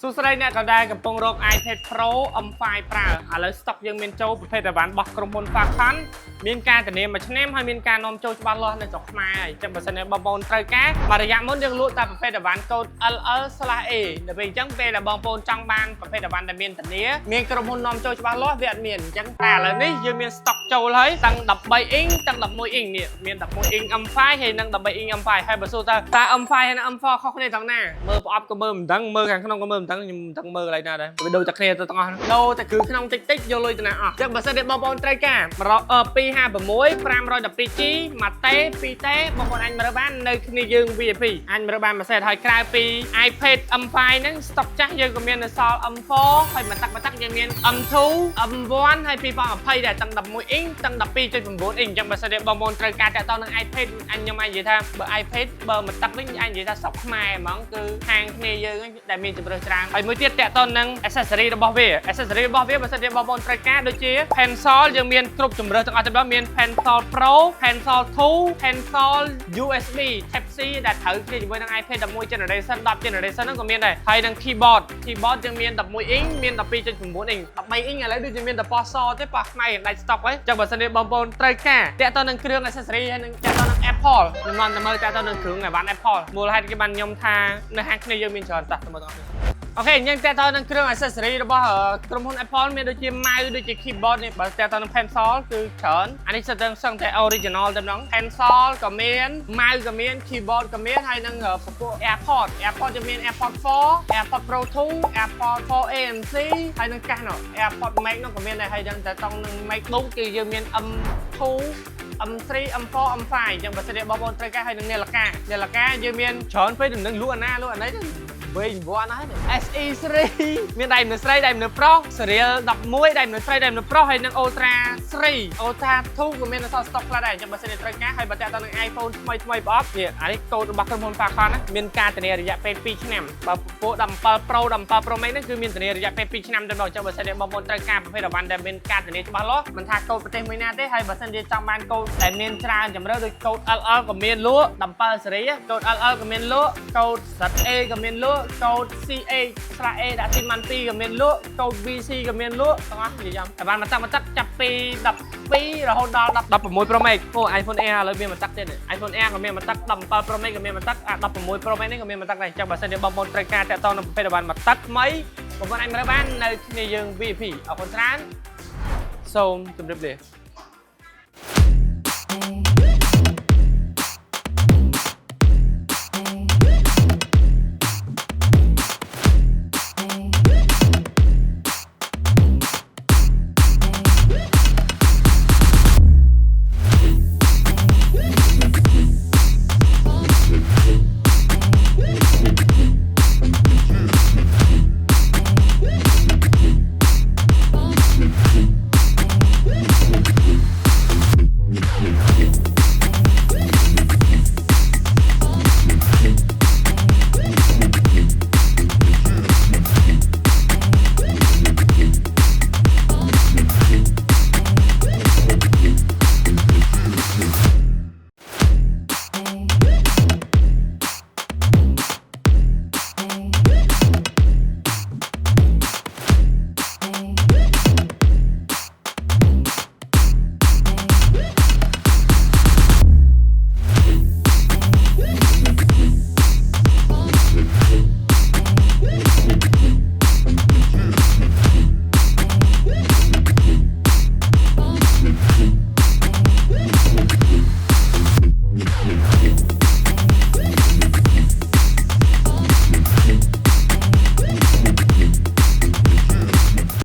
សួស្តីអ្នកក៏ដែលកំពុងរក iPad Pro M5 ប្រើឥឡូវ stock យើងមានចូលប្រភេទអីវ៉ាន់របស់ក្រុមហ៊ុន Falcon មានការធានាមួយឆ្នាំហើយមានការនាំចូលច្បាស់លាស់នៅស្រុកខ្មែរហើយចឹងបើសិនជាបងប្អូនត្រូវការមួយរយៈមុនយើងលក់តែប្រភេទអីវ៉ាន់កូដ LL/A ដល់ពេលអញ្ចឹងពេលដែលបងប្អូនចង់បានប្រភេទអីវ៉ាន់ដែលមានធានាមានក្រុមហ៊ុននាំចូលច្បាស់លាស់វាអត់មានអញ្ចឹងតែឥឡូវនេះយើងមាន stock ចូលហើយទាំង13 inch ទាំង11 inch នេះមាន11 inch M5 ហើយនិង13 inch M5 ហើយបើសួរតើM5 ហើយនិង M4 ខុសគ្នាទាំងណាមើលប្រអប់ក៏មើលមិនដឹងមើលខាងក្នុងក៏មើលមិនដឹងខ្ញុំមិនដឹងមើលកន្លែងណាដែរវាដូចតែគ្នាទៅទាំងអស់ដូរតែគឺក្នុងតិចតិចយកលុយទៅណាអស់ចឹងបើសិនជាបងប្អូនត្រូវការ256 512G មួយតេ2តេបងប្អូនអាចមើលបាននៅគ្នាយើង VIP អាចមើលបានមួយសេតហើយក្រៅពី iPad M5 ហ្នឹង stock ចាស់យើងក៏មាននៅសល់ M4 ហើយមកតាក់យើងមាន M2 M1 ហើយ2020ដែរទាំង11 inch ទាំង12.9 inch អញ្ចឹងបើសិនជាបងប្អូនត្រូវការតាក់ទងនឹង iPad ខ្ញុំអាចនិយាយថាបើ iPad បើមកតាក់វិញអាចនិយាយថាសក់ខ្មែរហ្មងគឺខាងគ្នាយើងដែលមានជម្រើសច្រើនហើយមួយទៀតតាក់ទងនឹង accessory របស់វា accessory របស់វាបើសិនជាបងប្អូនត្រូវការដូចជា pencil យើងមានគ្រប់ជម្រើសទាំងអស់ទាំងមាន pencil Pro pencil 2 pencil USB Type C ដែលត្រូវគ្នាជាមួយនឹង iPad 11 generation 10 generation ហ្នឹងក៏មានដែរហើយនឹង keyboard យើងមាន11 inch មាន12.9 inch 13 inch ឥឡូវដូចជាមានតែពណ៌សទេប៉ះខ្មែរដាច់ stock ហើយចឹងបើសិនជាបងប្អូនត្រូវការតាក់ទងនឹងគ្រឿង accessory ហើយនឹងតាក់ទងនឹង Apple ខ្ញុំនាំទៅមើលតាក់ទងនឹងគ្រឿងអីវ៉ាន់ Apple មូលហេតុគេបានខ្ញុំថានៅហាងគ្នាយើងមានច្រើនតោះទៅមើលទាំងអស់អូខេអញ្ចឹងតើតើនឹងគ្រឿង accessory របស់ក្រុមហ៊ុន Apple មានដូចជា mouse ដូចជា keyboard នេះបើតើតើនឹង pencil គឺច្រើនអានេះសិតតែសឹងតែ original តែម្ដង pencil ក៏មាន mouse ក៏មាន keyboard ក៏មានហើយនឹងពពួក AirPod យើងមាន AirPod 4 AirPod Pro 2 AirPod 4 ANC ហើយនឹងកាសនោះ AirPod Max នោះក៏មានដែរហើយនឹងតើតង់នឹង MacBook គឺយើងមាន M2 M3 M4 M5 អញ្ចឹងបើសិនជាបងប្អូនត្រូវការហើយនឹងនាឡិកាយើងមានច្រើនពេកនឹងលក់អាណាទៅវិញវ៉ាន់ហើយ SE3 មានដៃមនុស្សស្រីដៃមនុស្សប្រុស Serial 11ដៃមនុស្សស្រីដៃមនុស្សប្រុសហើយនឹង Ultra 3 Ultra 2ក៏មាននៅសល់ stock ខ្លះដែរអញ្ចឹងបើសិនជាត្រូវការហើយបើតាក់ទងនឹង iPhone ថ្មីប្រអប់នេះអានេះកូដរបស់ក្រុមហ៊ុន Falcon ណាមានការធានារយៈពេល2ឆ្នាំបើពួក17 Pro 17 Pro Max ហ្នឹងគឺមានធានារយៈពេល2ឆ្នាំទៅដល់អញ្ចឹងបើសិនជាបងប្អូនត្រូវការប្រភេទអីវ៉ាន់ដែលមានការធានាច្បាស់លាស់មិនថាកូដប្រទេសមួយណាទេហើយបើសិនជាចង់បានកូដដែលមានច្រើនជម្រើសដូចកូដ LL ក៏មានលក់17 series កូដ LL ក៏មានលក់កូដ ZA ក៏មានលក់កូដ CA/A ដាក់ទីម៉ាន់2ក៏មានលក់កូដ VC ក៏មានលក់ទាំងអស់និយាយតែបានមកតាក់ចាប់ពី12រហូតដល់16 Pro Max អូ iPhone Air ឥឡូវមានមកតាក់ទៀត iPhone Air ក៏មានមកតាក់17 Pro Max ក៏មានមកតាក់16 Pro Max នេះក៏មានមកតាក់ដែរអញ្ចឹងបើសិនជាបងប្អូនត្រូវការតាក់ទងនឹងប្រភេទអីវ៉ាន់មកតាក់ថ្មីបងប្អូនអាចមើលបាននៅគ្នាយើង VIP អរគុណច្រើនសូមជម្រាបលា